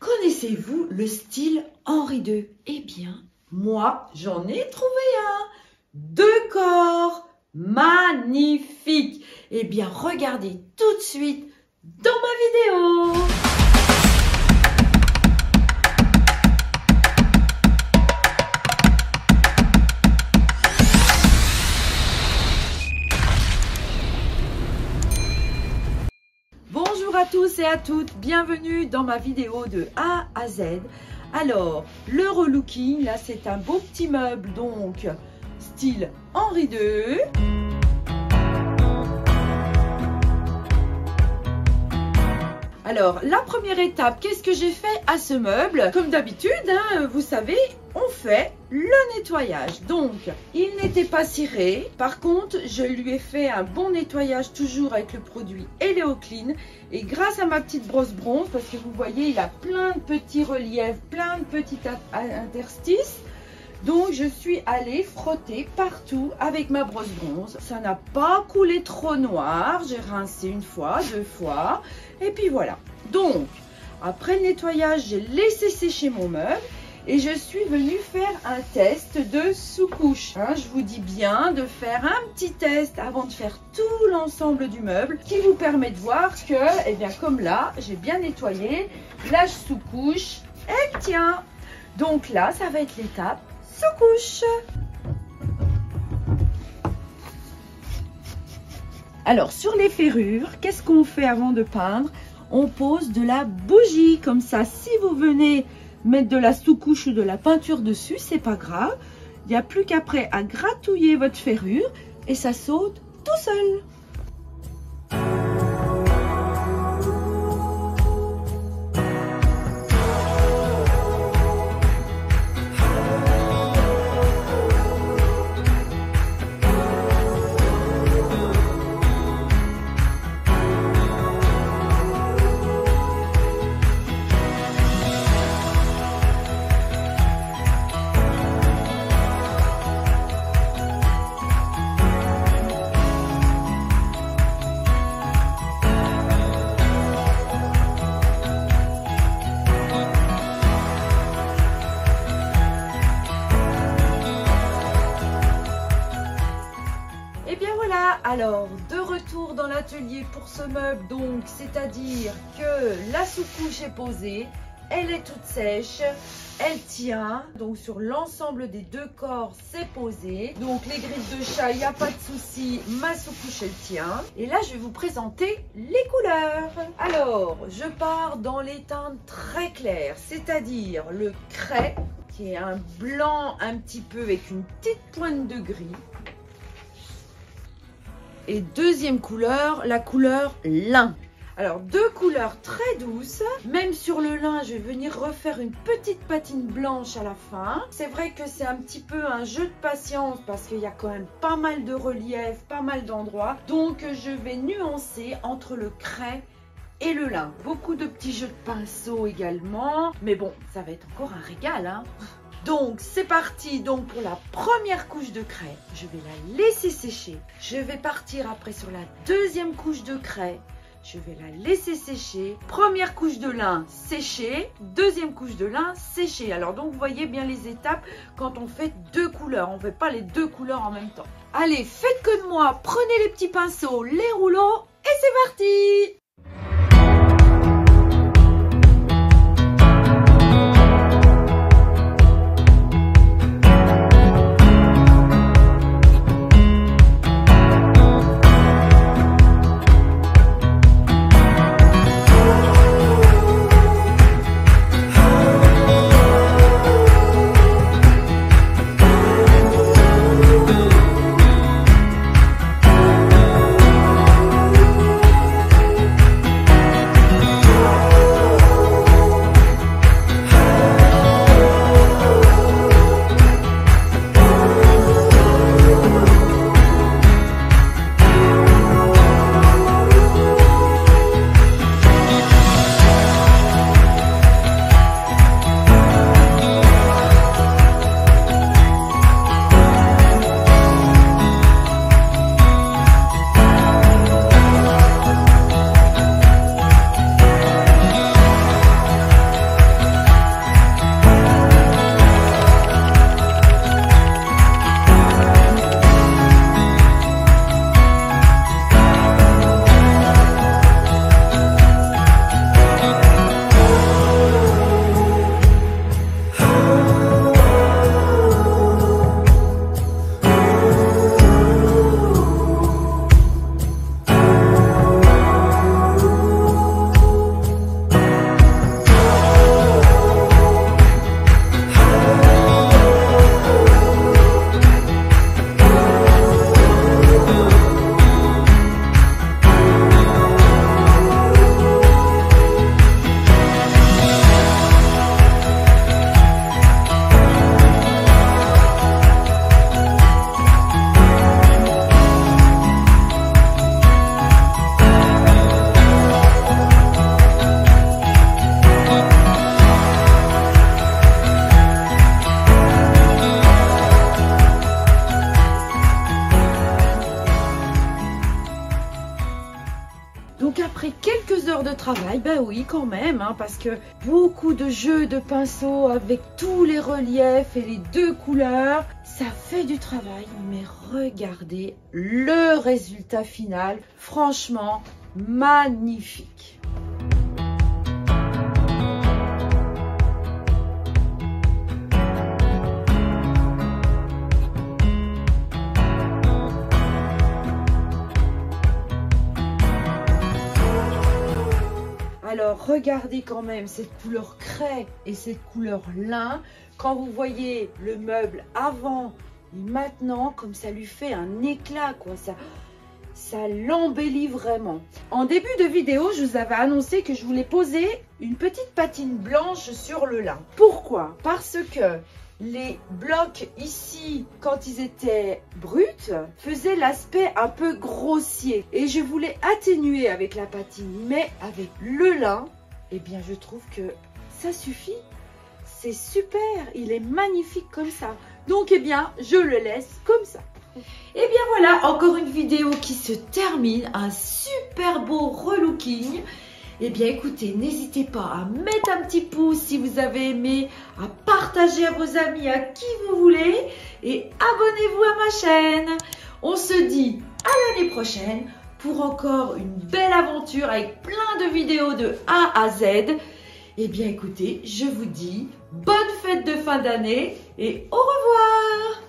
Connaissez-vous le style Henri II? Eh bien, moi, j'en ai trouvé un. 2 corps, magnifique. Eh bien, regardez tout de suite dans ma vidéo. Bonjour à tous et à toutes, bienvenue dans ma vidéo de A à Z. Alors, le relooking, là c'est un beau petit meuble, donc style Henri II. Alors, la première étape, qu'est-ce que j'ai fait à ce meuble? Comme d'habitude, hein, vous savez, on fait le nettoyage. Donc, il n'était pas ciré. Par contre, je lui ai fait un bon nettoyage toujours avec le produit Eleoclean. Et grâce à ma petite brosse bronze, parce que vous voyez, il a plein de petits reliefs, plein de petits interstices. Donc, je suis allée frotter partout avec ma brosse bronze. Ça n'a pas coulé trop noir. J'ai rincé une fois, 2 fois. Et puis voilà. Donc, après le nettoyage, j'ai laissé sécher mon meuble. Et je suis venue faire un test de sous-couche. Hein, je vous dis bien de faire un petit test avant de faire tout l'ensemble du meuble qui vous permet de voir que, eh bien, comme là, j'ai bien nettoyé la sous-couche. Et tiens, donc là, ça va être l'étape sous-couche. Alors, sur les ferrures, qu'est-ce qu'on fait avant de peindre? On pose de la bougie. Comme ça, si vous venez mettre de la sous-couche ou de la peinture dessus, c'est pas grave. Il n'y a plus qu'après à gratouiller votre ferrure et ça saute tout seul. Alors, de retour dans l'atelier pour ce meuble, donc, c'est-à-dire que la sous-couche est posée, elle est toute sèche, elle tient, donc sur l'ensemble des 2 corps, c'est posé. Donc, les griffes de chat, il n'y a pas de souci, ma sous-couche, elle tient. Et là, je vais vous présenter les couleurs. Alors, je pars dans les teintes très claires, c'est-à-dire le craie, qui est un blanc un petit peu avec une petite pointe de gris. Et deuxième couleur, la couleur lin. Alors, 2 couleurs très douces. Même sur le lin, je vais venir refaire une petite patine blanche à la fin. C'est vrai que c'est un petit peu un jeu de patience parce qu'il y a quand même pas mal de relief, pas mal d'endroits. Donc, je vais nuancer entre le craie et le lin. Beaucoup de petits jeux de pinceau également. Mais bon, ça va être encore un régal, hein. Donc, c'est parti donc pour la première couche de craie. Je vais la laisser sécher. Je vais partir après sur la deuxième couche de craie. Je vais la laisser sécher. Première couche de lin séchée. Deuxième couche de lin séchée. Alors, donc, vous voyez bien les étapes quand on fait 2 couleurs. On ne fait pas les 2 couleurs en même temps. Allez, faites comme moi. Prenez les petits pinceaux, les rouleaux et c'est parti! Ben oui, quand même, hein, parce que beaucoup de jeux de pinceau avec tous les reliefs et les deux couleurs, ça fait du travail, mais regardez le résultat final, franchement magnifique. Alors regardez quand même cette couleur craie et cette couleur lin. Quand vous voyez le meuble avant et maintenant, comme ça lui fait un éclat, quoi. Ça l'embellit vraiment. En début de vidéo, je vous avais annoncé que je voulais poser une petite patine blanche sur le lin. Pourquoi? Parce que les blocs ici, quand ils étaient bruts, faisaient l'aspect un peu grossier. Et je voulais atténuer avec la patine. Mais avec le lin, eh bien je trouve que ça suffit. C'est super, il est magnifique comme ça. Donc eh bien, je le laisse comme ça. Et bien voilà, encore une vidéo qui se termine. Un super beau relooking. Eh bien écoutez, n'hésitez pas à mettre un petit pouce si vous avez aimé, à partager à vos amis, à qui vous voulez, et abonnez-vous à ma chaîne. On se dit à l'année prochaine pour encore une belle aventure avec plein de vidéos de A à Z. Eh bien écoutez, je vous dis bonne fête de fin d'année et au revoir.